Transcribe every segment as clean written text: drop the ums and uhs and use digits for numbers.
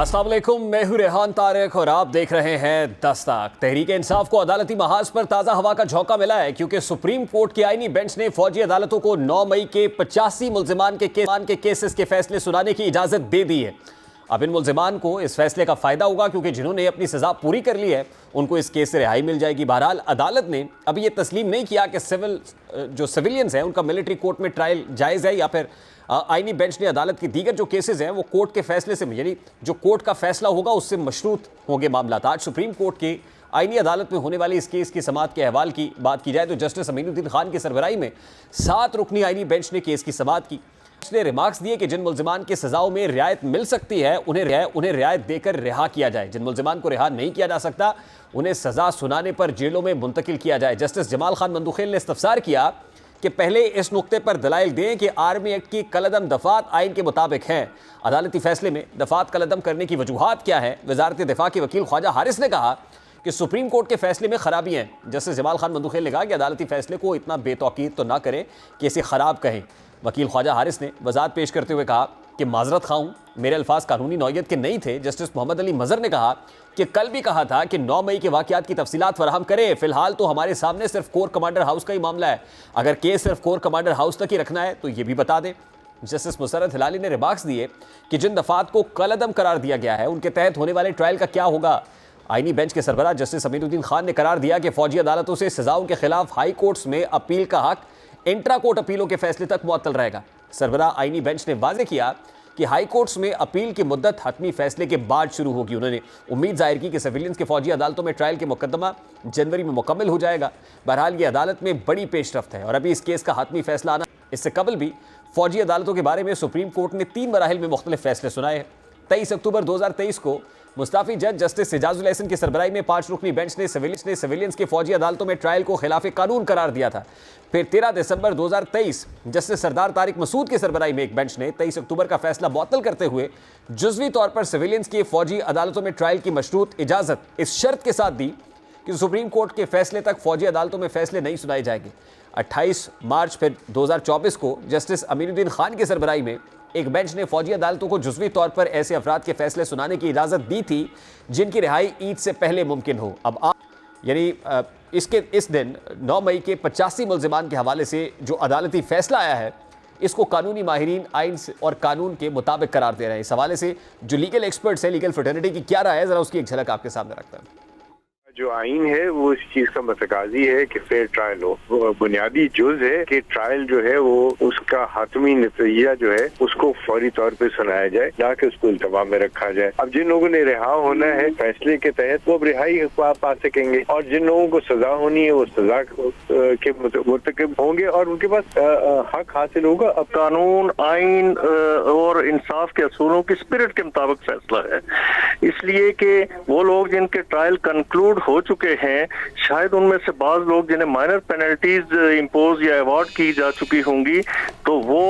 अस्सलाम वालेकुम, मैं हूं रेहान तारिक और आप देख रहे हैं दस्तक। तहरीक इंसाफ को अदालती महाज पर ताज़ा हवा का झोंका मिला है क्योंकि सुप्रीम कोर्ट की आईनी बेंच ने फौजी अदालतों को 9 मई के 85 मुल्जिमान के केसेस के फैसले सुनाने की इजाज़त दे दी है। अब इन मुल्जिमान को इस फैसले का फ़ायदा होगा क्योंकि जिन्होंने अपनी सज़ा पूरी कर ली है उनको इस केस से रिहाई मिल जाएगी। बहरहाल अदालत ने अभी ये तस्लीम नहीं किया कि सिविलियंस हैं उनका मिलिट्री कोर्ट में ट्रायल जायज़ है या फिर आईनी बेंच ने अदालत की दीगर जो केसेस हैं वो कोर्ट के फैसले से, यानी जो कोर्ट का फैसला होगा उससे मशरूत होंगे मामला। आज सुप्रीम कोर्ट की आईनी अदालत में होने वाली इस केस की समाअत के अहवाल की बात की जाए तो जस्टिस अमीनुद्दीन खान की सरबराही में 7 रुकनी आईनी बेंच ने केस की समाअत की। उसने रिमार्क्स दिए कि जिन मुल्जिमान की सजाओं में रियायत मिल सकती है उन्हें रियायत देकर रिहा किया जाए। जिन मुल्जिमान को रिहा नहीं किया जा सकता उन्हें सजा सुनाने पर जेलों में मुंतकिल किया जाए। जस्टिस जमाल खान मंदुखेल ने इस्तफसार किया कि पहले इस नुक्ते पर दलाइल दें कि आर्मी एक्ट की कलअदम दफात आइन के मुताबिक हैं। अदालती फैसले में दफात कलअदम करने की वजूहात क्या है? वजारत दिफा के वकील ख्वाजा हारिस ने कहा कि सुप्रीम कोर्ट के फैसले में खराबी हैं। जस्टिस जमाल खान मंदुखेल ने कहा कि अदालती फैसले को इतना बेतौकीद तो ना करें कि इसे ख़राब कहें। वकील ख्वाजा हारिस ने वजाहत पेश करते हुए कहा कि माजरत खां, मेरे अल्फाज कानूनी नौयत के नहीं थे। जस्टिस मोहम्मद अली मजहर ने कहा कि कल भी कहा था कि 9 मई के वाक़यात की तफसीलात फराहम करें। फिलहाल तो हमारे सामने सिर्फ कोर कमांडर हाउस का ही मामला है। अगर केस सिर्फ कोर कमांडर हाउस तक ही रखना है तो ये भी बता दें। जस्टिस मुसर्रत हिलाली ने रिमार्क्स दिए कि जिन दफात को कलअदम करार दिया गया है उनके तहत होने वाले ट्रायल का क्या होगा। आईनी बेंच के सरबराह जस्टिस अमीनुद्दीन खान ने करार दिया कि फौजी अदालतों से सजाओं के खिलाफ हाई कोर्ट्स में अपील का हक इंट्रा कोर्ट अपीलों के फैसले तक मुअत्तल रहेगा। सरबराह आईनी बेंच ने वाज़ेह किया कि हाई कोर्ट्स में अपील की मुद्दत हतमी फैसले के बाद शुरू होगी। उन्होंने उम्मीद जाहिर की कि सिविलियंस के फौजी अदालतों में ट्रायल के मुकदमा जनवरी में मुकम्मल हो जाएगा। बहरहाल ये अदालत में बड़ी पेशरफ्त है और अभी इस केस का हतमी फैसला आना। इससे कबल भी फौजी अदालतों के बारे में सुप्रीम कोर्ट ने 3 मराहिल में मुख्तलिफ फैसले सुनाए हैं। 23 अक्टूबर 2023 को मुस्ताफी जज जस्टिस एजाजुल एहसन की सरबराही में 5 रुकनी बेंच ने सिविलियंस के फौजी अदालतों में ट्रायल को खिलाफ कानून करार दिया था। फिर 13 दिसंबर 2023 जस्टिस सरदार तारिक मसूद की सरबराही में एक बेंच ने 23 अक्टूबर का फैसला मुअत्तल करते हुए जुज़वी तौर पर सिविलियंस की फौजी अदालतों में ट्रायल की मशरूत इजाज़त इस शर्त के साथ दी कि सुप्रीम कोर्ट के फैसले तक फौजी अदालतों में फैसले नहीं सुनाए जाएंगे। 28 मार्च फिर 2024 को जस्टिस अमीनुद्दीन खान की सरबराही में एक बेंच ने फौजी अदालतों को जुज़वी तौर पर ऐसे अफराद के फैसले सुनाने की इजाज़त दी थी जिनकी रिहाई ईद से पहले मुमकिन हो। अब इस दिन 9 मई के 85 मुल्जिमान के हवाले से जो अदालती फैसला आया है इसको कानूनी माहिरीन आइन और कानून के मुताबिक करार दे रहे हैं। इस हवाले से जो लीगल एक्सपर्ट्स हैं, लीगल फ्रेटर्निटी की क्या राय है, ज़रा उसकी एक झलक आपके सामने रखता है। जो आइन है वो इस चीज का मतकाजी है कि फेयर ट्रायल हो। वो बुनियादी जुज है कि ट्रायल जो है वो उसका हतमी नतीजा जो है उसको फौरी तौर पे सुनाया जाए, ना कि उसको इल्तवा में रखा जाए। अब जिन लोगों ने रिहा होना है फैसले के तहत वो रिहाई पा सकेंगे और जिन लोगों को सजा होनी है वो सजा के मुर्तकिब होंगे और उनके पास हक हासिल होगा। अब कानून, आइन और इंसाफ के असूलों की स्पिरिट के मुताबिक फैसला है, इसलिए कि वो लोग जिनके ट्रायल कंक्लूड हो चुके हैं, शायद उनमें से बाज लोग जिन्हें माइनर पेनल्टीज इंपोज या अवॉर्ड की जा चुकी होंगी तो वो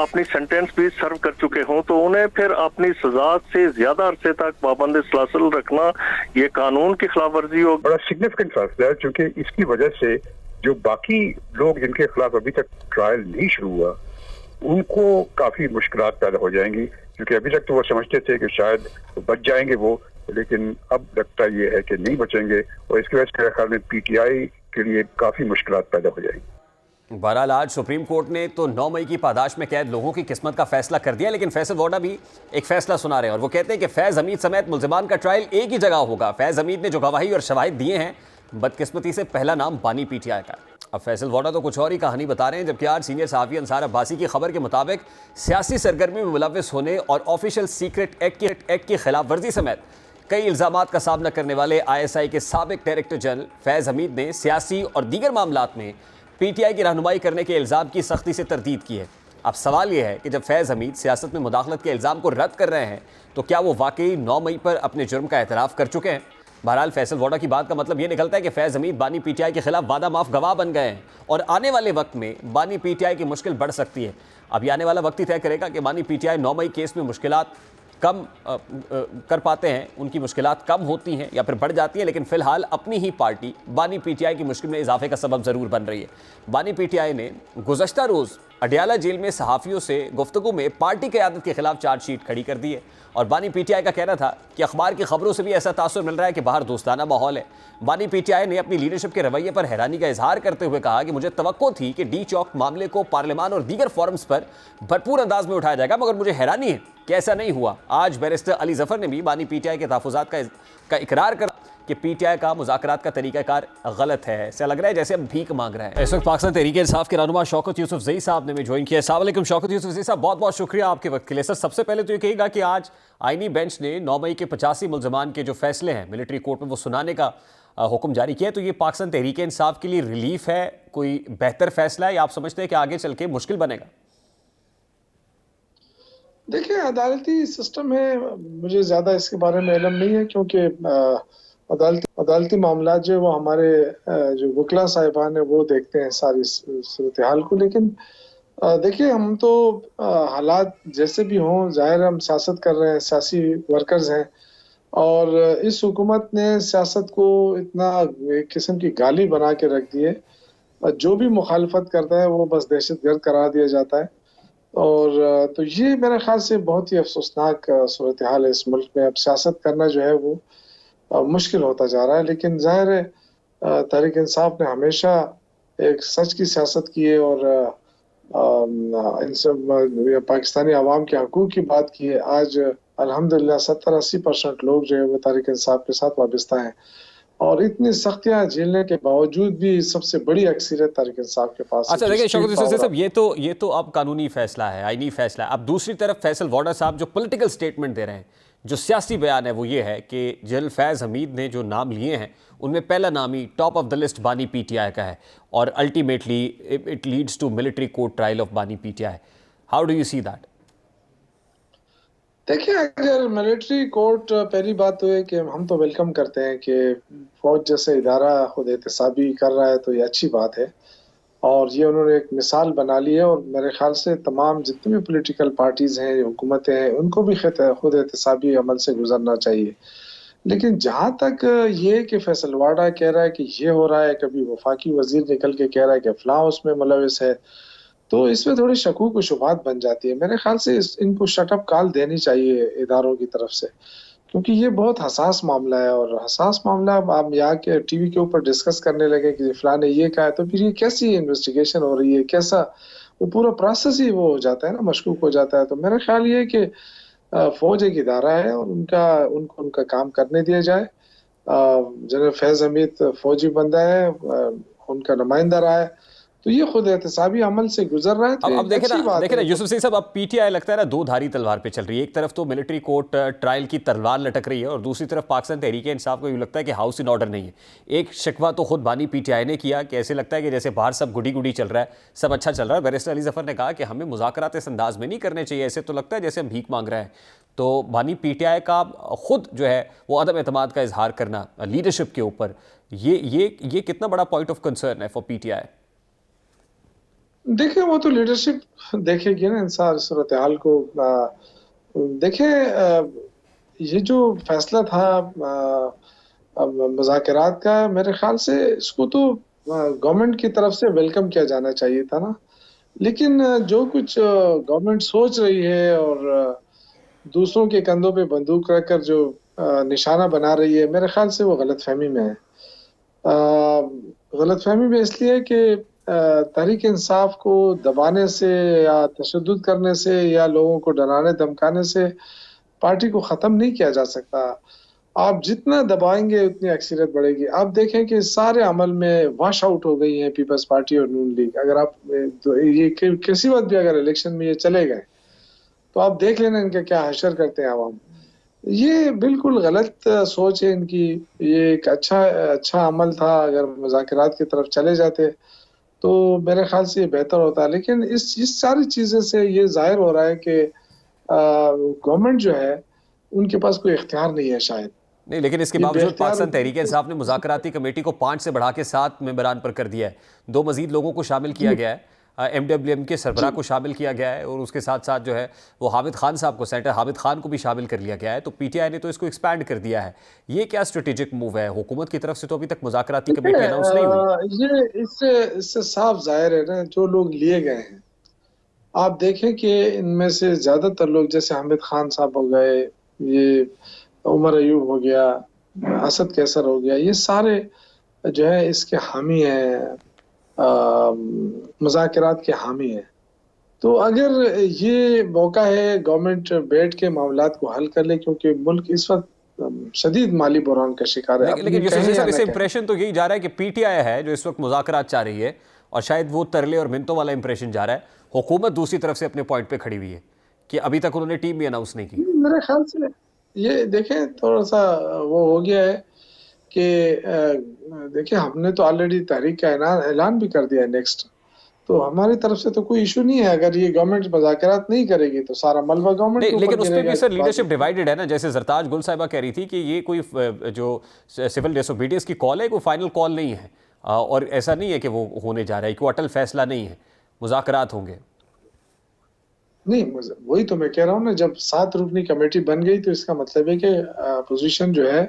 अपनी सेंटेंस भी सर्व कर चुके हों, तो उन्हें फिर अपनी सजा से ज्यादा अरसे तक पाबंद सलासल रखना ये कानून की खिलाफ वर्जी होगी। बड़ा सिग्निफिकेंट फैसला है क्योंकि इसकी वजह से जो बाकी लोग जिनके खिलाफ अभी तक ट्रायल नहीं शुरू हुआ उनको काफी मुश्किलात पैदा हो जाएंगी, क्योंकि अभी तक तो वो समझते थे कि शायद बच जाएंगे वो, लेकिन अब लगता ये है कि नहीं बचेंगे और इसकी वजह से मेरे ख्याल में पीटीआई के लिए काफी मुश्किलात पैदा हो जाएंगी। बहरहाल आज सुप्रीम कोर्ट ने तो 9 मई की पादाश में कैद लोगों की किस्मत का फैसला कर दिया, लेकिन फैसल वोडा भी एक फैसला सुना रहे हैं और वो कहते हैं कि फैज़ हमीद समेत मुल्जिमान का ट्रायल एक ही जगह होगा। फैज़ हमीद ने जो गवाही और शवाहिद दिए हैं, बदकिस्मती से पहला नाम बानी पीटीआई का। अब फैसल वोडा तो कुछ और ही कहानी बता रहे हैं, जबकि आज सीनियर सहाफ़ी अंसार अब्बासी की खबर के मुताबिक सियासी सरगर्मी में मुलव्वस होने और ऑफिशियल सीक्रेट एक्ट की खिलाफ वर्जी समेत कई इल्ज़ामात का सामना करने वाले ISI के साबिक डायरेक्टर जनरल फैज़ हमीद ने सियासी और दीगर मामलात में PTI की रहनुमाई करने के इल्ज़ाम की सख्ती से तरदीद की है। अब सवाल यह है कि जब फैज़ हमीद सियासत में मुदाखलत के इल्ज़ाम को रद्द कर रहे हैं तो क्या वो वाकई 9 मई पर अपने जुर्म का एतराफ़ कर चुके हैं? बहरहाल फैसल वोडा की बात का मतलब ये निकलता है कि फैज़ हमीद बानी PTI के खिलाफ वादा माफ गवाह बन गए हैं और आने वाले वक्त में बानी PTI की मुश्किल बढ़ सकती है। अब आने वाला वक्त ही तय करेगा कि बानी PTI 9 मई केस में मुश्किलात कम कर पाते हैं, उनकी मुश्किलात कम होती हैं या फिर बढ़ जाती हैं, लेकिन फ़िलहाल अपनी ही पार्टी बानी PTI की मुश्किल में इजाफे का सबब ज़रूर बन रही है। बानी PTI ने गुज़श्ता रोज़ अडयाला जेल में सहाफियों से गुफ्तगू में पार्टी क़यादत के खिलाफ चार्जशीट खड़ी कर दी है। और बानी पीटीआई का कहना था कि अखबार की खबरों से भी ऐसा तासुर मिल रहा है कि बाहर दोस्ताना माहौल है। बानी पीटीआई ने अपनी लीडरशिप के रवैये पर हैरानी का इजहार करते हुए कहा कि मुझे तवक्को थी कि डी चौक मामले को पार्लियामान और दीगर फोरम्स पर भरपूर अंदाज में उठाया जाएगा, मगर मुझे हैरानी है कि ऐसा नहीं हुआ। आज बैरिस्टर अली जफर ने भी बानी पीटीआई के तहफ़्फ़ुज़ात का इकरार कर कि पीटीआई का मुज़ाकरात का तरीक़ाकार गलत है। ऐसा लग रहा है जैसे अब भीख मांग रहा है। इस वक्त पाकिस्तान तहरीक इंसाफ के रहनुमा शौकत यूसुफजई साहब ने भी ज्वाइन किया। अस्सलाम वालेकुम शौकत यूसुफजई साहब, बहुत बहुत शुक्रिया आपके वक्त के लिए। सर, सबसे पहले तो ये कहिएगा कि आज आईनी बेंच ने 9 मई के 85 मुल्ज़मान के जो फैसले हैं मिलिट्री कोर्ट में वो सुनाने का हुक्म जारी किया है, तो ये पाकिस्तान तहरीक इंसाफ के लिए रिलीफ है, कोई बेहतर फैसला है, या आप समझते हैं कि आगे चल के मुश्किल बनेगा? देखिए, अदालती सिस्टम है, मुझे ज़्यादा इसके बारे में इल्म नहीं है, क्योंकि अदालती मामला जो वो हमारे जो वकला साहिबान है वो देखते हैं सारी सूरत हाल को। लेकिन देखिए, हम तो हालात जैसे भी हों, ज़ाहिर हम सियासत कर रहे हैं, सियासी वर्कर्स हैं, और इस हुकूमत ने सियासत को इतना एक किस्म की गाली बना के रख दी है, जो भी मुखालफत करता है वो बस दहशतगर्द करार दिया जाता है। और तो ये मेरे ख्याल से बहुत ही अफसोसनाक सूरत हाल है इस मुल्क में। अब सियासत करना जो है वो मुश्किल होता जा रहा है। लेकिन जाहिर है तहरीक इंसाफ ने हमेशा एक सच की सियासत की है और इन सब पाकिस्तानी अवाम के हकूक़ की बात की है। आज अल्हम्दुलिल्लाह 70-80% लोग जो है वो तहरीक इंसाफ के साथ वाबस्ता हैं, और इतनी सख्तियां झेलने के बावजूद भी सबसे बड़ी अक्सरियत तहरीक इंसाफ के पास। अच्छा, देखिए शौकत यूसुफ साहब, ये तो अब कानूनी फैसला है, आईनी फैसला है। अब दूसरी तरफ फैसल वाडा साहब जो पॉलिटिकल स्टेटमेंट दे रहे हैं, जो सियासी बयान है वो ये है कि जनरल फैज़ हमीद ने जो नाम लिए हैं उनमें पहला नाम ही टॉप ऑफ द लिस्ट बानी पीटीआई का है, और ultimately it leads to military court trial of बानी PTI. How do you see that? देखिए, अगर मिलिट्री कोर्ट, पहली बात तो है कि हम तो वेलकम करते हैं कि फौज जैसे इदारा खुद एहतसाबी कर रहा है, तो ये अच्छी बात है, और ये उन्होंने एक मिसाल बना ली है। और मेरे ख्याल से तमाम जितनी भी पॉलिटिकल पार्टीज़ हैं, हुकूमतें हैं, उनको भी खुद एहतसाबी अमल से गुजरना चाहिए। लेकिन जहाँ तक ये कि फैसल वाडा कह रहा है कि ये हो रहा है, कभी वफाकी वजीर निकल के कह रहा है कि फ़लाँ उसमें मुलविस है, तो इसमें थोड़ी शकूक व शुबहात बन जाती है। मेरे ख्याल से इनको शटअप कॉल देनी चाहिए इदारों की तरफ से, क्योंकि ये बहुत हसास मामला है। और हसास मामला अब आप यहाँ के टीवी के ऊपर डिस्कस करने लगे कि फ़लाँ ने ये कहा है, तो फिर ये कैसी इन्वेस्टिगेशन हो रही है, कैसा वो पूरा प्रोसेस ही वो हो जाता है ना, मशकूक हो जाता है। तो मेरा ख्याल ये है कि फ़ौज एक इदारा है और उनको उनका काम करने दिया जाए। जनरल फैज़ हमीद फ़ौजी बंदा है, उनका नुमाइंदा रहा है, तो ये खुद एहतसाबी अमल से गुजर रहा है। तो अब देखे ना यूसुफ सिंह साहब, अब पीटीआई लगता है ना दो धारी तलवार पे चल रही है। एक तरफ तो मिलिट्री कोर्ट ट्रायल की तलवार लटक रही है, और दूसरी तरफ पाकिस्तान तहरीक इंसाफ को यूँ लगता है कि हाउस इन ऑर्डर नहीं है। एक शिकवा तो खुद बानी पीटीआई ने किया कि ऐसे लगता है कि जैसे बाहर सब गुडी गुडी चल रहा है, सब अच्छा चल रहा है। बैरिस्टर अली जफर ने कहा कि हमें मुज़ाकरात इस अंदाज में नहीं करने चाहिए, ऐसे तो लगता है जैसे हम भीख मांग रहे हैं। तो बानी पीटीआई का खुद जो है वो अदम एतमाद का इजहार करना लीडरशिप के ऊपर, ये कितना बड़ा पॉइंट ऑफ कंसर्न है फॉर पीटीआई? देखिए, वो तो लीडरशिप देखेगी ना इन सारी सूरत हाल को। देखिए, ये जो फैसला था मुज़ाकरात का, मेरे ख्याल से इसको तो गवर्नमेंट की तरफ से वेलकम किया जाना चाहिए था ना। लेकिन जो कुछ गवर्नमेंट सोच रही है और दूसरों के कंधों पे बंदूक रखकर जो निशाना बना रही है, मेरे ख्याल से वो गलतफहमी में है। गलतफहमी में इसलिए कि तहरीक इंसाफ को दबाने से या तशद्दुद करने से या लोगों को डराने धमकाने से पार्टी को ख़त्म नहीं किया जा सकता। आप जितना दबाएंगे उतनी अक्सरियत बढ़ेगी। आप देखें कि सारे अमल में वॉश आउट हो गई है पीपल्स पार्टी और नून लीग। अगर आप तो ये किसी वक्त भी अगर इलेक्शन में ये चले गए तो आप देख लेना इनका क्या हशर करते हैं आवाम। ये बिल्कुल गलत सोच है इनकी। ये एक अच्छा अमल था, अगर मुज़ाकरात की तरफ चले जाते तो मेरे ख्याल से ये बेहतर होता है। लेकिन इस सारी चीज़ें से ये ज़ाहिर हो रहा है कि गवर्नमेंट जो है उनके पास कोई इख्तियार नहीं है शायद। नहीं, लेकिन इसके बावजूद पाकिस्तान तहरीक इंसाफ ने मुज़ाकराती कमेटी को 5 से बढ़ा के 7 मेंबरान पर कर दिया है। 2 मजीद लोगों को शामिल किया गया है, MWM के सरबराह को शामिल किया गया है, और उसके साथ साथ जो है वो हामिद खान साहब को, सेनेटर हामिद खान को भी शामिल कर लिया गया है। तो पीटीआई ने तो इसको एक्सपैंड कर दिया है। ये क्या स्ट्रेटेजिक मूव है? हुकूमत की तरफ से तो अभी तक मुज़ाकराती कमेटी अनाउंस नहीं हुई। ये इससे साफ जाहिर है ना, जो लोग लिए गए हैं आप देखें कि इनमें से ज्यादातर लोग जैसे हामिद खान साहब हो गए, ये उमर अयूब हो गया, असद कैसर हो गया, ये सारे जो है इसके हामी हैं, मुज़ाकरात के हामी हैं। तो अगर ये मौका है गवर्नमेंट बैठ के मामलात को हल कर ले, क्योंकि मुल्क इस वक्त शदीद माली बहरान का शिकार है। लेकिन यूसुफ साहब, इससे इंप्रेशन तो यही जा रहा है कि पीटीआई है जो इस वक्त मुज़ाकरात चाह रही है, और शायद वो तरले और मिन्नतों वाला इंप्रेशन जा रहा है। हुकूमत दूसरी तरफ से अपने पॉइंट पे खड़ी हुई है कि अभी तक उन्होंने टीम भी अनाउंस नहीं की। मेरे ख्याल से ये देखें थोड़ा सा वो हो गया है कि देखिए हमने तो ऑलरेडी तहरीक का ऐलान भी कर दिया है नेक्स्ट, तो हमारी तरफ से तो कोई इशू नहीं है। अगर ये गवर्नमेंट मुज़ाकरात नहीं करेगी तो सारा मलबा गवर्नमेंट के ऊपर लेकिन उस पर गिरेगा। भी सर लीडरशिप डिवाइडेड है ना। जैसे जरताज गुल साहिबा कह रही थी कि ये कोई जो सिविल डिसोबीडियंस की कॉल है, कोई फाइनल कॉल नहीं है, और ऐसा नहीं है कि वो होने जा रहा है, कोई अटल फैसला नहीं है, मुज़ाकरात होंगे। नहीं, वही तो मैं कह रहा हूँ ना, जब 7 रुकनी कमेटी बन गई तो इसका मतलब है कि अपोजिशन जो है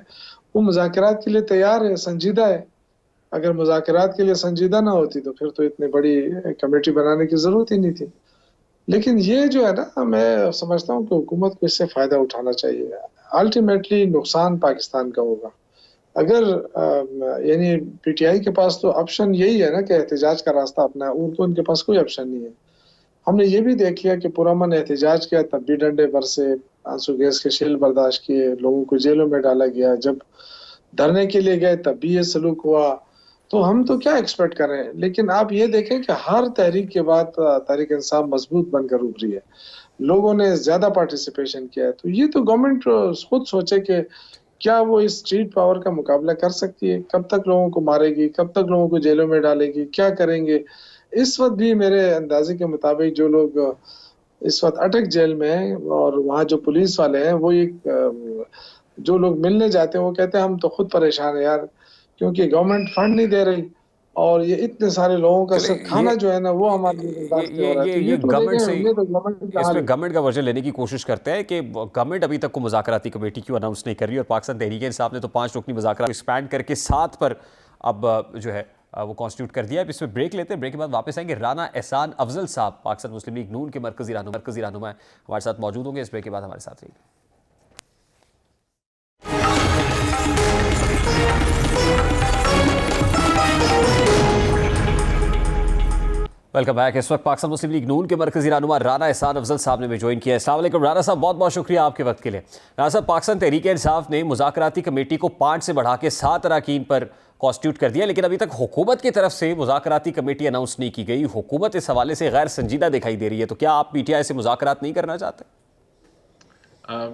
वो मुज़ाकरात के लिए तैयार है, संजीदा है। अगर मुज़ाकरात के लिए संजीदा ना होती तो फिर तो इतनी बड़ी कमेटी बनाने की जरूरत ही नहीं थी। लेकिन ये जो है ना, मैं समझता हूँ कि हुकूमत को इससे फायदा उठाना चाहिए। अल्टीमेटली नुकसान पाकिस्तान का होगा। अगर यानी पीटीआई के पास तो ऑप्शन यही है ना कि एहतजाज का रास्ता अपना, और तो उनके पास कोई ऑप्शन नहीं है। हमने ये भी देख लिया कि पुरअमन एहतजाज किया तब भी डंडे बरसे, आंसू गैस के शेल बर्दाश्त किए, लोगों को जेलों में डाला गया, जब धरने के लिए गए तब भी ये सलूक हुआ। तो हम तो क्या एक्सपेक्ट कर रहे हैं। लेकिन आप ये देखें कि हर तहरीक के बाद तहरीक इंसाफ मजबूत बनकर उभरी है, लोगों ने ज्यादा पार्टिसिपेशन किया है। तो ये तो गवर्नमेंट खुद सोचे कि क्या वो इस स्ट्रीट पावर का मुकाबला कर सकती है, कब तक लोगों को मारेगी, कब तक लोगों को जेलों में डालेगी, क्या करेंगे। इस वक्त भी मेरे अंदाजे के मुताबिक जो लोग इस वक्त अटक जेल में हैं, और वहाँ जो पुलिस वाले हैं, वो एक जो लोग मिलने जाते हैं वो कहते हैं हम तो खुद परेशान है यार, क्योंकि गवर्नमेंट फंड नहीं दे रही, और ये इतने सारे लोगों का सिर्फ खाना जो है ना वो हमारे ये गवर्नमेंट से इसमें गवर्नमेंट का वर्जन लेने की कोशिश करते हैं कि गवर्नमेंट अभी तक को मुज़ाकराती कमेटी क्यों अनाउंस नहीं कर रही, और पाकिस्तान तहरीक इंसाफ ने तो 5 रुकनी मुज़ाकरात एक्सपैंड करके 7 पर अब जो है वो कॉन्स्टिट्यूट कर दिया है। अब इसमें ब्रेक लेते हैं, ब्रेक के बाद वापस आएंगे। राना एहसान अफजल साहब पाकिस्तान मुस्लिम लीग नून के मरकजी रहनुमा हमारे साथ मौजूद होंगे। इस ब्रेक के बाद हमारे साथ रहिए। Welcome back. इस वक्त पाकिस्तान मुस्लिम लीग नून के मरकजी रहनुमा राना एहसान अफजल साहब ने भी ज्वाइन किया है। अस्सलाम वालेकुम राना साहब, बहुत बहुत शुक्रिया आपके वक्त के लिए। राना साहब, पाकिस्तान तहरीक इंसाफ ने मुज़ाकराती कमेटी को 5 से बढ़ा के 7 अरकान पर कॉन्स्टिट्यूट कर दिया, लेकिन अभी तक हुकूमत की तरफ से मुज़ाकराती कमेटी अनाउंस नहीं की गई। हुकूमत इस हवाले से गैर संजीदा दिखाई दे रही है, तो क्या आप पीटीआई से मुज़ाकरात नहीं करना चाहते?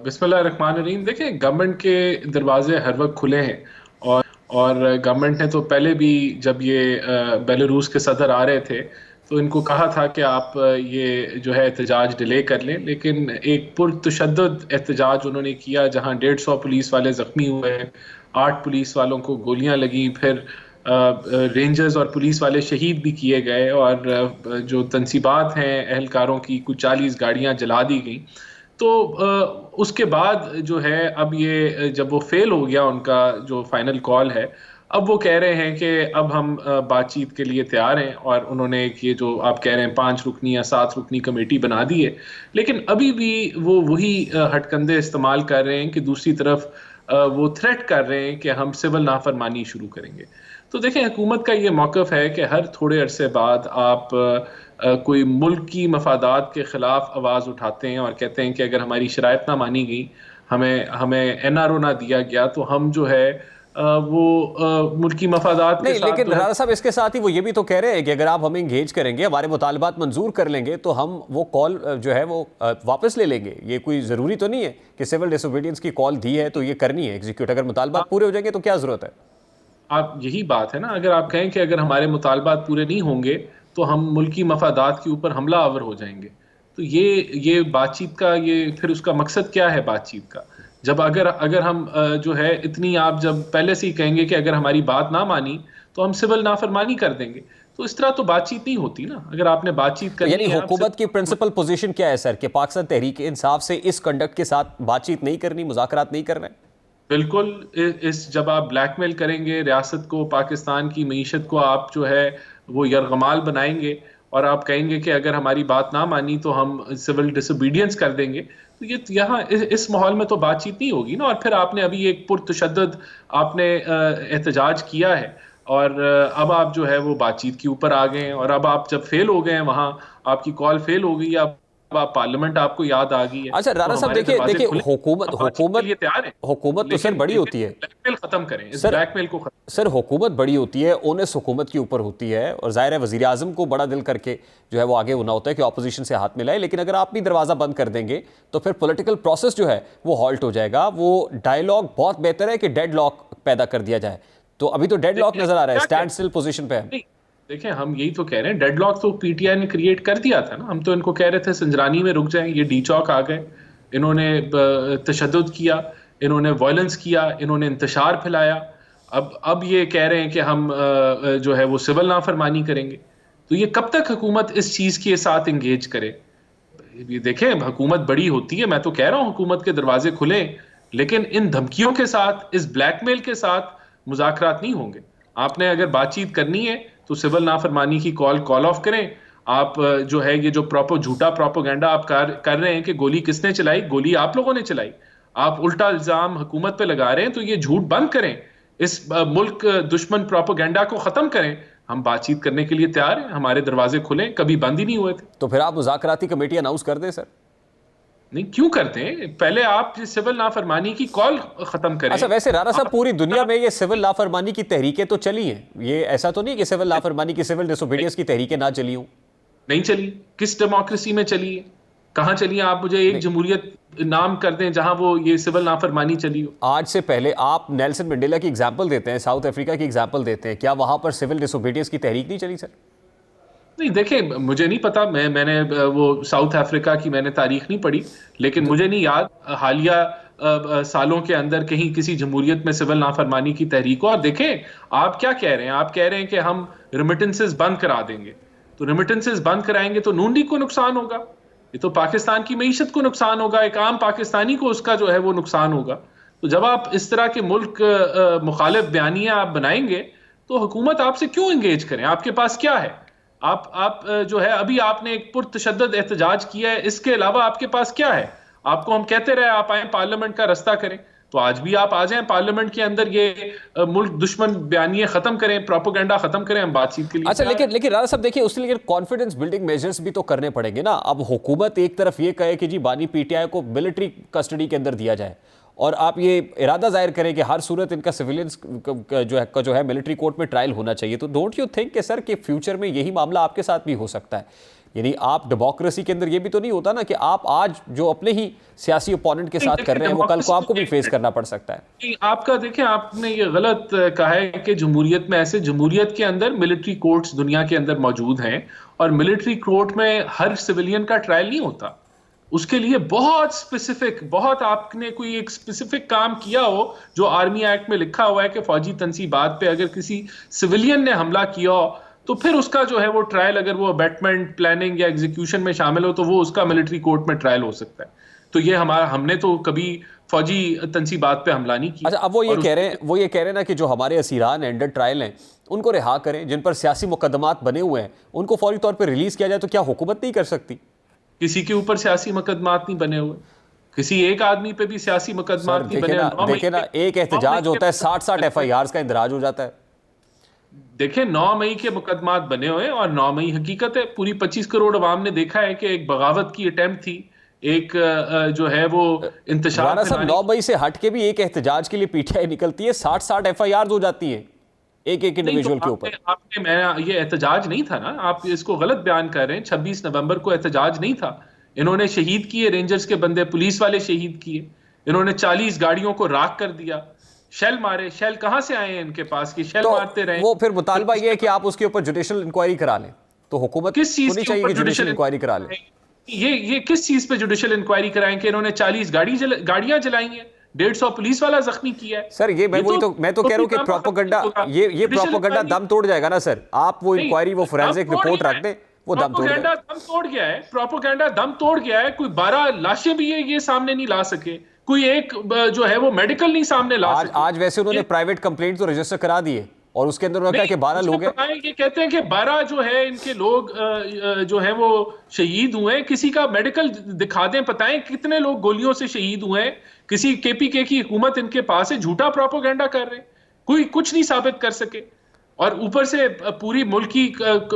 बिस्मिल्लाहिर्रहमानिर्रहीम। देखें, गवर्नमेंट के दरवाजे हर वक्त खुले हैं, और गवर्नमेंट ने तो पहले भी जब ये बेलारूस के सदर आ रहे थे तो इनको कहा था कि आप ये जो है एहतजाज डिले कर लें, लेकिन एक पुरतशद्दुद एहतजाज उन्होंने किया जहां 150 पुलिस वाले ज़ख्मी हुए, 8 पुलिस वालों को गोलियां लगी, फिर रेंजर्स और पुलिस वाले शहीद भी किए गए, और जो तनसीबात हैं एहलकारों की कुछ 40 गाड़ियां जला दी गई। तो उसके बाद जो है अब ये जब वो फेल हो गया उनका जो फाइनल कॉल है, अब वो कह रहे हैं कि अब हम बातचीत के लिए तैयार हैं, और उन्होंने ये जो आप कह रहे हैं 5 रुकनी या 7 रुकनी कमेटी बना दी है। लेकिन अभी भी वो वही हटकंदे इस्तेमाल कर रहे हैं कि दूसरी तरफ वो थ्रेट कर रहे हैं कि हम सिविल नाफरमानी शुरू करेंगे। तो देखें, हुकूमत का ये मौक़िफ़ है कि हर थोड़े अरसे बाद आप कोई मुल्क की मफादात के ख़िलाफ़ आवाज़ उठाते हैं और कहते हैं कि अगर हमारी शराइत ना मानी गई, हमें NRO ना दिया गया, तो हम जो है वो मुल्की मफादात नहीं। लेकिन राना साहब, इसके साथ ही वो ये भी तो कह रहे हैं कि अगर आप हमें इंगेज करेंगे, हमारे मुतालबात मंजूर कर लेंगे, तो हम वो कॉल जो है वो वापस ले लेंगे। ये कोई ज़रूरी तो नहीं है कि सिविल डिसोबीडियंस की कॉल दी है तो ये करनी है एग्जीक्यूट। अगर मुतालबात पूरे हो जाएंगे तो क्या ज़रूरत है? आप यही बात है ना, अगर आप कहें कि अगर हमारे मुतालबात पूरे नहीं होंगे तो हम मुल्की मफादात के ऊपर हमला आवर हो जाएंगे, तो ये बातचीत का ये फिर उसका मकसद क्या है बातचीत का? जब अगर हम जो है इतनी, आप जब पहले से ही कहेंगे कि अगर हमारी बात ना मानी तो हम सिविल नाफरमानी कर देंगे, तो इस तरह तो बातचीत नहीं होती ना। अगर आपने बातचीत करनी है, यानी हुकूमत की प्रिंसिपल पोजीशन क्या है सर, कि पाकिस्तान तहरीक इंसाफ से इस कंडक्ट के साथ बातचीत नहीं करनी, मुज़ाकरात नहीं करना है? बिल्कुल। जब आप ब्लैकमेल करेंगे रियासत को, पाकिस्तान की मईशत को आप जो है वो यरगमाल बनाएंगे, और आप कहेंगे कि अगर हमारी बात ना मानी तो हम सिविल डिसोबीडियंस कर देंगे, तो ये यहाँ इस माहौल में तो बातचीत नहीं होगी ना। और फिर आपने अभी एक पुरतशद्दद आपने एहतजाज किया है और अब आप जो है वो बातचीत के ऊपर आ गए हैं, और अब आप जब फेल हो गए हैं, वहां आपकी कॉल फेल हो गई, अब आप पार्लियामेंट आपको याद आ गई है। अच्छा राणा साहब, देखिए हुकूमत तो सर बड़ी होती है, ब्लैकमेल खत्म करें, इस ब्लैकमेल को खत्म। सर हुकूमत बड़ी होती है, ओनस हुकूमत के ऊपर होती है, और जाहिर है वजीर आजम को बड़ा दिल करके जो है वो आगे होना होता है कि ऑपोजिशन से हाथ मिलाए, लेकिन अगर आप भी दरवाजा बंद कर देंगे तो फिर पॉलिटिकल प्रोसेस जो है वो हॉल्ट हो जाएगा। वो डायलॉग बहुत बेहतर है कि डेड लॉक पैदा कर दिया जाए, तो अभी तो डेड लॉक नजर आ रहा है, स्टैंड स्टिल पोजीशन पे है। देखें, हम यही तो कह रहे हैं, डेडलॉक तो पीटीआई ने क्रिएट कर दिया था ना। हम तो इनको कह रहे थे संजरानी में रुक जाएं, ये डी चौक आ गए, इन्होंने तशद्दुद किया, इन्होंने वायलेंस किया, इन्होंने इंतशार फैलाया। अब ये कह रहे हैं कि हम जो है वो सिविल नाफरमानी करेंगे। तो ये कब तक हुकूमत इस चीज के साथ इंगेज करे? देखें, हुकूमत बड़ी होती है, मैं तो कह रहा हूं हुकूमत के दरवाजे खुले, लेकिन इन धमकियों के साथ, इस ब्लैकमेल के साथ मुज़ाकरात नहीं होंगे। आपने अगर बातचीत करनी है तो सिविल नाफरमानी की कॉल ऑफ करें। आप जो है ये जो झूठा प्रोपोगेंडा आप कर रहे हैं कि गोली किसने चलाई, गोली आप लोगों ने चलाई, आप उल्टा इल्जाम हुकूमत पे लगा रहे हैं, तो ये झूठ बंद करें, इस मुल्क दुश्मन प्रोपोगेंडा को खत्म करें। हम बातचीत करने के लिए तैयार हैं, हमारे दरवाजे खुले, कभी बंद ही नहीं हुए थे। तो फिर आप मुज़ाकराती कमेटी अनाउंस कर दें सर। नहीं, क्यों करते हैं? पहले आप सिविल नाफरमानी की कॉल खत्म करें। अच्छा, वैसे राणा साहब, पूरी दुनिया में ये सिविल नाफरमानी की तहरीकें तो चली हैं, ये ऐसा तो नहीं कि सिविल नाफरमानी की, सिविल डिसोबीडियंस की तहरीकें ना चली हूं? नहीं चली। किस डेमोक्रेसी में चली है? कहां चली है? आप मुझे एक जमहूरियत नाम कर दें जहां वो ये सिविल नाफरमानी चली हो। आज से पहले आप नेल्सन मंडेला की एग्जाम्पल देते हैं, साउथ अफ्रीका की एग्जाम्पल देते हैं, क्या वहां पर सिविल डिसोबीडियंस की तहरीक नहीं चली सर? नहीं, देखें, मुझे नहीं पता, मैंने वो साउथ अफ्रीका की मैंने तारीख नहीं पढ़ी, लेकिन मुझे नहीं याद हालिया सालों के अंदर कहीं किसी जमहूरियत में सिविल नाफरमानी की तहरीक हो। और देखें, आप क्या कह रहे हैं? आप कह रहे हैं कि हम रेमिटेंसेस बंद करा देंगे, तो रेमिटेंसेस बंद कराएंगे तो नून लीग को नुकसान होगा, ये तो पाकिस्तान की मईशत को नुकसान होगा, एक आम पाकिस्तानी को उसका जो है वो नुकसान होगा। तो जब आप इस तरह के मुल्क मुखालिफ बयानियां आप बनाएंगे तो हुकूमत आपसे क्यों इंगेज करें? आपके पास क्या है? आप जो है, अभी आपने एक पुरतशद्दद एहतजाज किया है, इसके अलावा आपके पास क्या है? आपको हम कहते रहे आप आए पार्लियामेंट का रास्ता करें, तो आज भी आप आ जाएं पार्लियामेंट के अंदर, ये मुल्क दुश्मन बयानियां खत्म करें, प्रोपोगेंडा खत्म करें, हम बातचीत के लिए। अच्छा, लेकिन राणा साहब देखिए, उसके लिए कॉन्फिडेंस बिल्डिंग मेजर्स भी तो करने पड़ेंगे ना। अब हुकूमत एक तरफ ये कहे कि जी बानी पीटीआई को मिलिट्री कस्टडी के अंदर दिया जाए, और आप ये इरादा जाहिर करें कि हर सूरत इनका सिविलियंस जो है मिलिट्री कोर्ट में ट्रायल होना चाहिए, तो डोंट यू थिंक कि सर कि फ्यूचर में यही मामला आपके साथ भी हो सकता है? यानी आप डेमोक्रेसी के अंदर ये भी तो नहीं होता ना कि आप आज जो अपने ही सियासी ओपोनेंट के साथ कर रहे हैं वो कल को आपको भी फेस करना पड़ सकता है। आपका देखें, आपने ये गलत कहा है कि जमहूरियत में ऐसे, जमहूरियत के अंदर मिलिट्री कोर्ट्स दुनिया के अंदर मौजूद हैं, और मिलिट्री कोर्ट में हर सिविलियन का ट्रायल नहीं होता। उसके लिए बहुत स्पेसिफिक, बहुत आपने कोई एक स्पेसिफिक काम किया हो, जो आर्मी एक्ट में लिखा हुआ है कि फौजी तनसीबात पे अगर किसी सिविलियन ने हमला किया हो तो फिर उसका जो है वो ट्रायल, अगर वो अबैटमेंट, प्लानिंग या एग्जीक्यूशन में शामिल हो, तो वो उसका मिलिट्री कोर्ट में ट्रायल हो सकता है। तो ये हमने तो कभी फौजी तनसीबात पे हमला नहीं किया। अच्छा, अब वो ये कह रहे हैं ना कि जो हमारे असीरान अंडर ट्रायल हैं उनको रिहा करें, जिन पर सियासी मुकदमात बने हुए हैं उनको फौरी तौर पर रिलीज किया जाए, तो क्या हुकूमत नहीं कर सकती? किसी के ऊपर सियासी मुकदमात नहीं बने हुए, किसी एक आदमी पे भी सियासी मुकदमात नहीं बने हुए। देखे ना, एक एहतजाज होता है, 60 FIRs का इंदराज हो जाता है। देखें, 9 मई के मुकदमात बने हुए, और 9 मई हकीकत है, पूरी 25 करोड़ अवाम ने देखा है कि एक बगावत की अटेम्प्ट थी, एक जो है वो इंतशार। 9 मई से हट के भी एक एहतजाज के लिए पीटीआई निकलती है, 60 FIRs हो जाती है एक इंडिविजुअल के ऊपर। ये एहतजाज नहीं था ना, आप इसको गलत बयान कर रहे हैं। 26 नवंबर को एहतजाज नहीं था, इन्होंने शहीद किए, रेंजर्स के बंदे, पुलिस वाले शहीद किए, इन्होंने 40 गाड़ियों को राख कर दिया, शेल मारे। शेल कहां से आए हैं इनके पास कि शेल मारते रहे? वो फिर मुतालबा ये है कि आप उसके ऊपर जुडिशियल इंक्वायरी करा लें, तो हुकूमत किस चीज होनी चाहिए कि जुडिशियल इंक्वायरी करा लें। ये किस चीज पे जुडिशियल इंक्वायरी कराएं कि इन्होंने 40 गाड़ियां जलाई हैं, 150 पुलिस वाला जख्मी किया है? सर, ये मैं तो कह रहा हूं कि प्रोपोगंडा, ये प्रोपोगंडा दम तोड़ जाएगा ना सर। आप वो इंक्वायरी, वो फोरेंसिक रिपोर्ट रख दें, वो दम तोड़ जाएगा। दम तोड़ गया है, प्रोपोगंडा दम तोड़ गया है। कोई 12 लाशें भी ये सामने नहीं ला सके, कोई एक जो है वो मेडिकल नहीं सामने ला सके। आज वैसे उन्होंने प्राइवेट कंप्लेंट तो रजिस्टर करा दिए, और उसके अंदर उन्होंने कहा कि 12 लोग हैं। ये कहते हैं कि 12 जो है इनके लोग जो है वो शहीद हुए हैं। किसी का मेडिकल दिखा दें, बताएं कितने लोग गोलियों से शहीद हुए हैं। किसी केपीके की हुकूमत इनके पास है, झूठा प्रोपेगेंडा कर रहे हैं, कोई कुछ नहीं साबित कर सके, और ऊपर से पूरी मुल्क की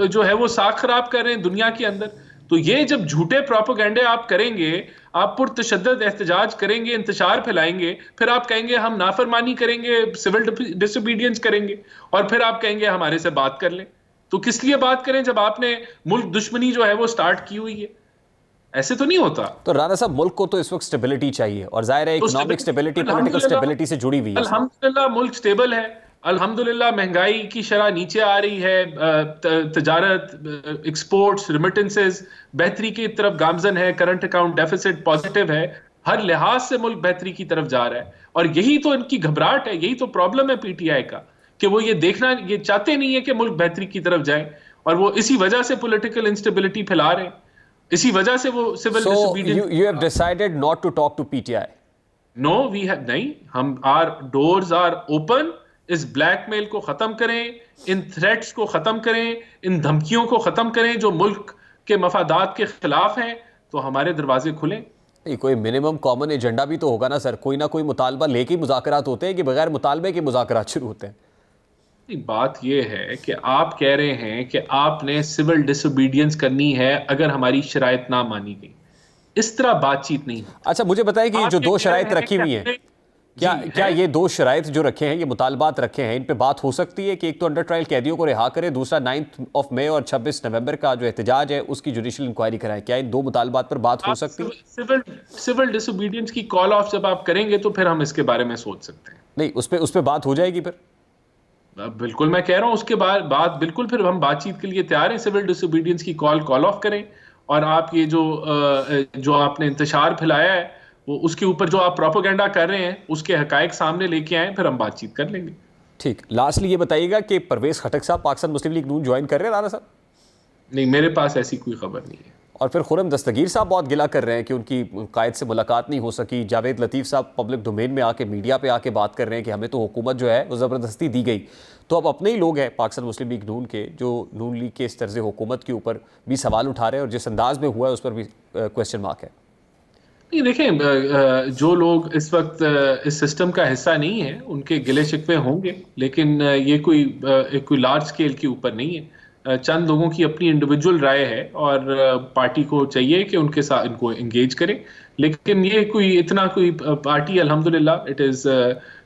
जो है वो साख खराब कर रहे हैं दुनिया के अंदर। तो ये जब झूठे प्रोपेगेंडे आप करेंगे, आप पुरतशद्दद एहतजाज करेंगे, इंतशार फैलाएंगे, फिर आप कहेंगे हम नाफरमानी करेंगे, सिविल डिसोबीडियंस करेंगे, और फिर आप कहेंगे हमारे से बात कर लें। तो किस लिए बात करें जब आपने मुल्क दुश्मनी जो है वो स्टार्ट की हुई है? ऐसे तो नहीं होता। तो राणा साहब, मुल्क को तो इस वक्त स्टेबिलिटी चाहिए, और जाहिर है इकोनॉमिक स्टेबिलिटी पॉलिटिकल स्टेबिलिटी से जुड़ी हुई है। अल्हम्दुलिल्लाह मुल्क स्टेबल है, अल्हम्दुलिल्लाह महंगाई की शरह नीचे आ रही है, तजारत, एक्सपोर्ट्स, रिमिटेंसेस बेहतरी की तरफ गामजन है, करंट अकाउंट डेफिसिट पॉजिटिव है, हर लिहाज से मुल्क बेहतरी की तरफ जा रहा है। और यही तो इनकी घबराहट है, यही तो प्रॉब्लम है पीटीआई का, कि वो ये चाहते नहीं है कि मुल्क बेहतरी की तरफ जाए, और वो इसी वजह से पॉलिटिकल इंस्टेबिलिटी फैला रहे हैं, इसी वजह से वो civil disobedience. you have decided not to talk to PTI? No, we have नहीं, हम our doors are open। इस ब्लैकमेल को खत्म करें, इन थ्रेट्स को खत्म करें, इन धमकियों को खत्म करें जो मुल्क के मफादात के खिलाफ हैं, तो हमारे दरवाजे खुले। कोई मिनिमम कॉमन एजेंडा भी तो होगा ना सर, कोई ना कोई मुतालबा लेके मुज़ाकरात होते हैं कि बगैर मुतालबे के मुज़ाकरात शुरू होते हैं? बात यह है कि आप कह रहे हैं कि आपने सिविल डिसोबीडियंस करनी है अगर हमारी शराइत ना मानी गई। इस तरह बातचीत नहीं। अच्छा, मुझे बताएं कि जो 2 शराइत रखी हुई हैं, क्या ये 2 शराइत जो रखे हैं, ये मुतालबात रखे हैं, इन पे बात हो सकती है कि एक तो अंडर ट्रायल कैदियों को रिहा करें, दूसरा 9 मई और 26 नवंबर का जो एहतजाज है उसकी जुडिशल इंक्वायरी कराएं? क्या इन 2 मुतालबात पर बात हो सकती है? सिविल डिसोबीडियंस की कॉल ऑफ जब आप करेंगे तो फिर हम इसके बारे में सोच सकते हैं। नहीं, उस पे बात हो जाएगी फिर? बिल्कुल, मैं कह रहा हूं उसके बाद बात बिल्कुल, फिर हम बातचीत के लिए तैयार हैं। सिविल डिसोबीडियंस की कॉल ऑफ करें, और आप ये जो आपने इंतशार फैलाया है वो उसके ऊपर जो आप प्रोपेगेंडा कर रहे हैं उसके हकायक सामने लेके आए, फिर हम बातचीत कर लेंगे। ठीक। लास्टली ये बताइएगा कि परवेज खटक साहब पाकिस्तान मुस्लिम लीग नून ज्वाइन कर रहे हैं राणा साहब? नहीं, मेरे पास ऐसी कोई खबर नहीं है। और फिर खुरम दस्तगीर साहब बहुत गिला कर रहे हैं कि उनकी कायद से मुलाकात नहीं हो सकी। जावेद लतीफ़ साहब पब्लिक डोमेन में आके, मीडिया पे आके बात कर रहे हैं कि हमें तो हुकूमत जो है वो ज़बरदस्ती दी गई। तो अब अपने ही लोग हैं पाकिस्तान मुस्लिम लीग नून के जो नून लीग के इस तर्ज़ हुकूमत के ऊपर भी सवाल उठा रहे हैं, और जिस अंदाज में हुआ है उस पर भी क्वेश्चन मार्क है। नहीं, देखें, जो लोग इस वक्त इस सिस्टम का हिस्सा नहीं है उनके गिले शिकवे होंगे, लेकिन ये कोई लार्ज स्केल के ऊपर नहीं है। चंद लोगों की अपनी इंडिविजुअल राय है, और पार्टी को चाहिए कि उनके साथ इनको एंगेज करें, लेकिन ये कोई पार्टी अल्हम्दुलिल्लाह इट इज़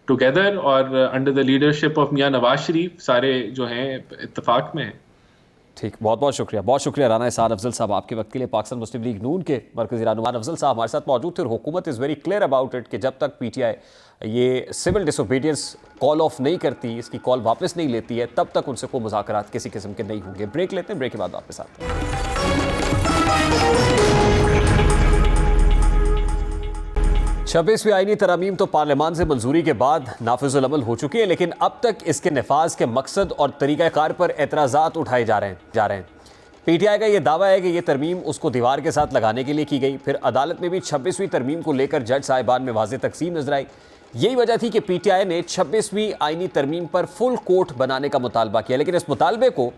टुगेदर, और अंडर द लीडरशिप ऑफ मियां नवाज शरीफ सारे जो हैं इत्तेफाक में हैं। ठीक, बहुत बहुत शुक्रिया राना एहसान अफजल साहब आपके वक्त के लिए। पाकिस्तान मुस्लिम लीग नून के मरकज़ी रहनुमा अफजल साहब हमारे साथ मौजूद थे, और हुकूमत is very clear about it कि जब तक PTI ये सिविल डिसोबीडियंस कॉल ऑफ नहीं करती, इसकी कॉल वापस नहीं लेती है, तब तक उनसे कोई मुज़ाकरात किसी किस्म के नहीं होंगे। ब्रेक लेते हैं, ब्रेक के बाद वापस आते हैं। 26वीं आईनी तरमीम तो पार्लियामान से मंजूरी के बाद नाफिजुल अमल हो चुकी है, लेकिन अब तक इसके नफाज के मकसद और तरीक़ाकार पर एतराज़ात उठाए जा रहे हैं। PTI का यह दावा है कि यह तरमीम उसको दीवार के साथ लगाने के लिए की गई। फिर अदालत में भी 26वीं तरमीम को लेकर जज साहिबान में वाज़ेह तक़सीम नजर आई। यही वजह थी कि PTI ने 26वीं आईनी तरमीम पर फुल कोर्ट बनाने का मुतालबा किया, लेकिन इस मुतालबे को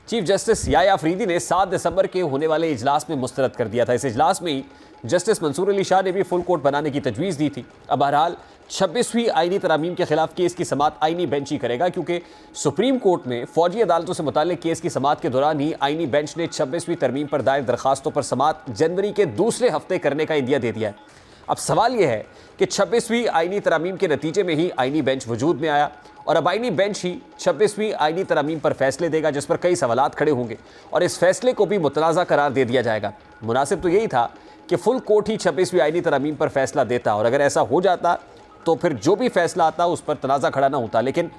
चीफ जस्टिस याह्या अफरीदी ने 7 दिसंबर के होने वाले इजलास में मुस्तरद कर दिया था। इस इजलास में ही जस्टिस मंसूर अली शाह ने भी फुल कोर्ट बनाने की तजवीज़ दी थी। अब बहरहाल 26वीं आईनी तरामीम के खिलाफ केस की समाअत आईनी बेंच ही करेगा, क्योंकि सुप्रीम कोर्ट में फौजी अदालतों से मुताल्लिक केस की समाअत के दौरान ही आईनी बेंच ने 26वीं तरमीम पर दायर दरखास्तों पर समाअत जनवरी के दूसरे हफ्ते करने का इंदिया दे दिया है। अब सवाल यह है कि 26वीं आईनी तरामीम के नतीजे में ही आईनी बेंच वजूद में आया, और अब आईनी बेंच ही 26वीं आईनी तरामीम पर फैसले देगा, जिस पर कई सवालात खड़े होंगे, और इस फैसले को भी मुतनाज़ा करार दे दिया जाएगा। मुनासिब तो यही था कि फुल कोर्ट ही 26वीं आईनी तरामीम पर फैसला देता, और अगर ऐसा हो जाता तो फिर जो भी फैसला आता उस पर तनाज़ा खड़ा ना होता। लेकिन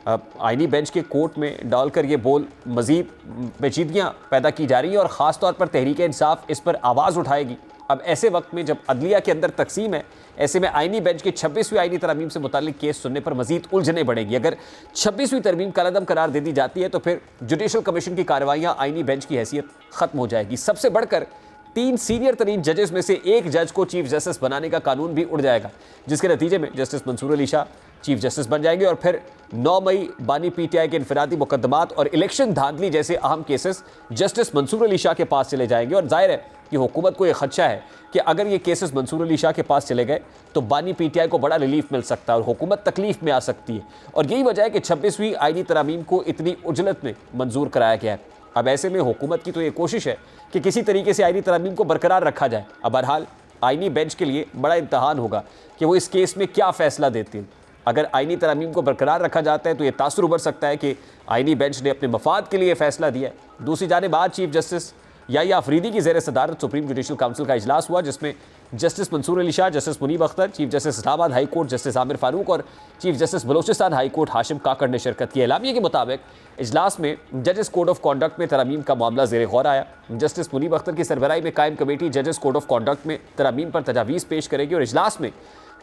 आईनी बेंच के कोर्ट में डालकर ये बोल मज़ीद पेचीदगियाँ पैदा की जा रही हैं, और ख़ास तौर पर तहरीक इंसाफ इस पर आवाज़ उठाएगी। अब ऐसे वक्त में जब अदलिया के अंदर तकसीम है, ऐसे में आईनी बेंच के 26वीं आईनी तरमीम से मुताल्लिक केस सुनने पर मज़ीद उलझने बढ़ेंगी। अगर 26वीं तरमीम कलअदम करार दे दी जाती है तो फिर जुडिशल कमीशन की कार्रवाइयाँ आईनी बेंच की हैसियत ख़त्म हो जाएगी। सबसे बढ़कर 3 सीनियर तरीन जजेस में से एक जज को चीफ जस्टिस बनाने का कानून भी उड़ जाएगा, जिसके नतीजे में justice Mansoor Ali Shah chief justice बन जाएंगे और फिर 9 मई बानी पीटीआई के इनफरादी मुकदमात और इलेक्शन धांधली जैसे अहम केसेस जस्टिस मंसूर अली शाह के पास चले जाएंगे। और जाहिर है कि हुकूमत को यह खदशा है कि अगर ये केसेस मंसूर अली शाह के पास चले गए तो बानी पीटीआई को बड़ा रिलीफ मिल सकता है और हुकूमत तकलीफ में आ सकती है। और यही वजह है कि 26वीं आईनी तरामीम को इतनी उजलत में मंजूर कराया गया है। अब ऐसे में हुकूमत की तो ये कोशिश है कि किसी तरीके से आईनी तरामीम को बरकरार रखा जाए। अब बहरहाल आईनी बेंच के लिए बड़ा इम्तहान होगा कि वो इस केस में क्या फ़ैसला देते हैं। अगर आईनी तरामीम को बरकरार रखा जाता है तो ये तासुर उभर सकता है कि आईनी बेंच ने अपने मफाद के लिए फ़ैसला दिया है। दूसरी जानिब आज चीफ जस्टिस याहिया अफरीदी की ज़ेर सदारत सुप्रीम जुडिशल काउंसिल का इजलास हुआ, जिसमें justice Mansoor Ali Shah, justice Muneeb Akhtar, chief justice Islamabad high court justice Aamir Farooq और chief justice Balochistan high court Hashim Kakar ने शिरकत की। एलामिया के मुताबिक इजलास में जजेस कोड ऑफ कॉन्डक्ट में तरामीम का मामला ज़ेर गौर आया। जस्टिस मुनीब अख्तर की सरबराही में कायम कमेटी जजेस कोड ऑफ कॉन्डक्ट में तरामीम पर तजावीज़ पेश करेगी और इजलास में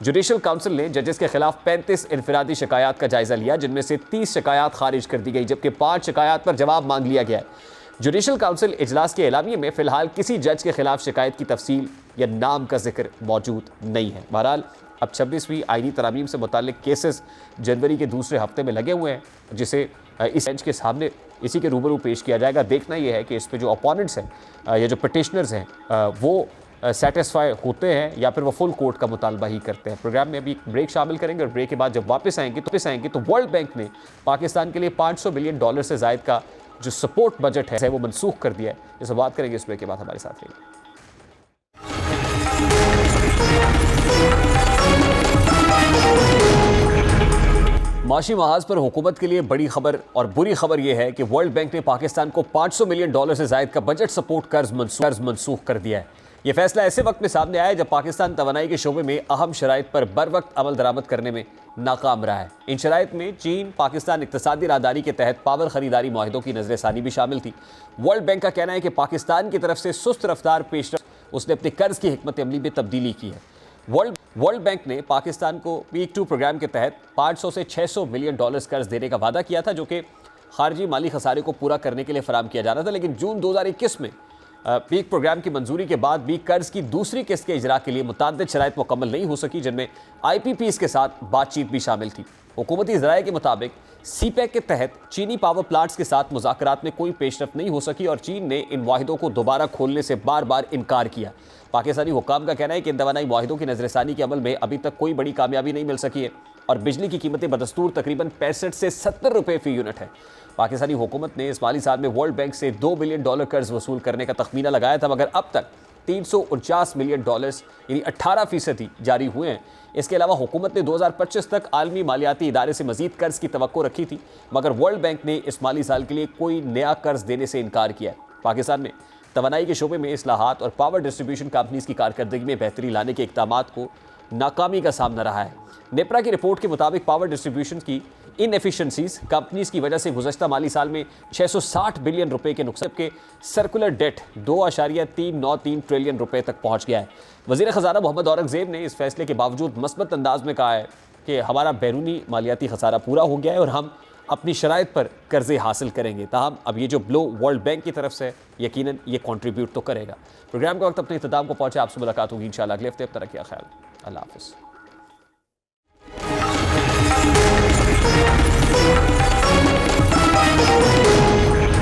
जुडिशल काउंसिल ने जजेस के खिलाफ 35 इनफरादी शिकायत का जायजा लिया, जिनमें से 30 शिकायत खारिज कर दी गई, जबकि 5 शिकायत पर जवाब मांग लिया गया है। जुडिशल काउंसिल इजलास के एलामिये में फिलहाल किसी जज के खिलाफ शिकायत की तफसील या नाम का जिक्र मौजूद नहीं है। बहरहाल अब 26वीं आईनी तरामीम से मुताल्लिक केसेस जनवरी के दूसरे हफ्ते में लगे हुए हैं, जिसे इस बेंच के सामने इसी के रूबरू पेश किया जाएगा। देखना यह है कि इस पर जो अपोनेंट्स हैं या जो पिटिशनर्स हैं वो सेटिस्फाई होते हैं या फिर वो फुल कोर्ट का मुतालबा ही करते हैं। प्रोग्राम में अभी एक ब्रेक शामिल करेंगे और ब्रेक के बाद जब वापस आएंगे तो वर्ल्ड बैंक ने पाकिस्तान के लिए $500 बिलियन से ज़ायद का जो सपोर्ट बजट है वो मनसूख कर दिया है। इस पर बात करेंगे इस ब्रेक के बाद। हमारे साथ रहिए। माशी महाज पर हुकूमत के लिए बड़ी खबर और बुरी खबर यह है कि वर्ल्ड बैंक ने पाकिस्तान को $500 मिलियन से ज़ायद का बजट सपोर्ट कर्ज मनसूख कर दिया है। यह फैसला ऐसे वक्त में सामने आया जब पाकिस्तान तवानाई के शोबे में अहम शराइत पर बर वक्त अमल दरामद करने में नाकाम रहा है। इन शराइत में चीन पाकिस्तान इक्तसादी राहदारी के तहत पावर खरीदारी माहिदों की नजरसानी भी शामिल थी। वर्ल्ड बैंक का कहना है कि पाकिस्तान की तरफ से सुस्त रफ्तार पेशरफ्त उसने अपने कर्ज की हिकमत अमली में तब्दीली की है। वर्ल्ड बैंक ने पाकिस्तान को पीक 2 प्रोग्राम के तहत 500 से $600 मिलियन कर्ज देने का वादा किया था, जो कि खारजी माली खसारे को पूरा करने के लिए फराम किया जाना था। लेकिन जून 2021 में पीक प्रोग्राम की मंजूरी के बाद भी कर्ज की दूसरी किस्त के इजरा के लिए मुताद्दिद शराइत मुकम्मल नहीं हो सकी, जिनमें IPPs के साथ बातचीत भी शामिल थी। हुकूमती ज़राए के मुताबिक CPEC के तहत चीनी पावर प्लांट्स के साथ मुज़ाकरात में कोई पेशरफ नहीं हो सकी और चीन ने इन वाहिदों को दोबारा खोलने से बार बार इनकार किया। पाकिस्तानी हुक्काम का कहना है कि इन तवानाई माहिदों की नजरसानी के अमल में अभी तक कोई बड़ी कामयाबी नहीं मिल सकी है और बिजली की कीमतें बदस्तूर तकरीबन 65 से 70 रुपये फी यूनिट है। पाकिस्तानी हुकूमत ने इस माली साल में वर्ल्ड बैंक से $2 बिलियन कर्ज वसूल करने का तखमीना लगाया था, मगर अब तक $349 मिलियन यानी 18% जारी हुए हैं। इसके अलावा हुकूमत ने 2025 तक आलमी मालियाती इदारे से मजीद कर्ज की तवक्को रखी थी, मगर वर्ल्ड बैंक ने इस माली साल के लिए कोई नया कर्ज देने से इनकार किया है। पाकिस्तान में तवानाई के शोबे में इस्लाहात और पावर डिस्ट्रीब्यूशन कंपनीज की कारकर्दगी में बेहतरी लाने के इक़दामात को नाकामी का सामना रहा है। नेपरा की रिपोर्ट के मुताबिक पावर डिस्ट्रीब्यूशन की इनएफिशिएंसीज कंपनीज की वजह से गुज़श्ता माली साल में $660 बिलियन के नुकसान के सर्कुलर डेट $2.393 ट्रिलियन तक पहुंच गया है। वज़ीर ख़जाना मोहम्मद औरंगज़ेब ने इस फैसले के बावजूद मस्बत अंदाज में कहा है कि हमारा बैरूनी मालियाती खसारा पूरा हो गया है और हम अपनी शराइत पर कर्जे हासिल करेंगे। ताहम अब ये जो ब्लो वर्ल्ड बैंक की तरफ से यकीनन ये कंट्रीब्यूट तो करेगा। प्रोग्राम का वक्त अपने इख्तिताम को पहुंचे। आपसे मुलाकात होगी इंशाल्लाह अगले हफ्ते। अब तक रखिए ख्याल। अल्लाह हाफ़िज़।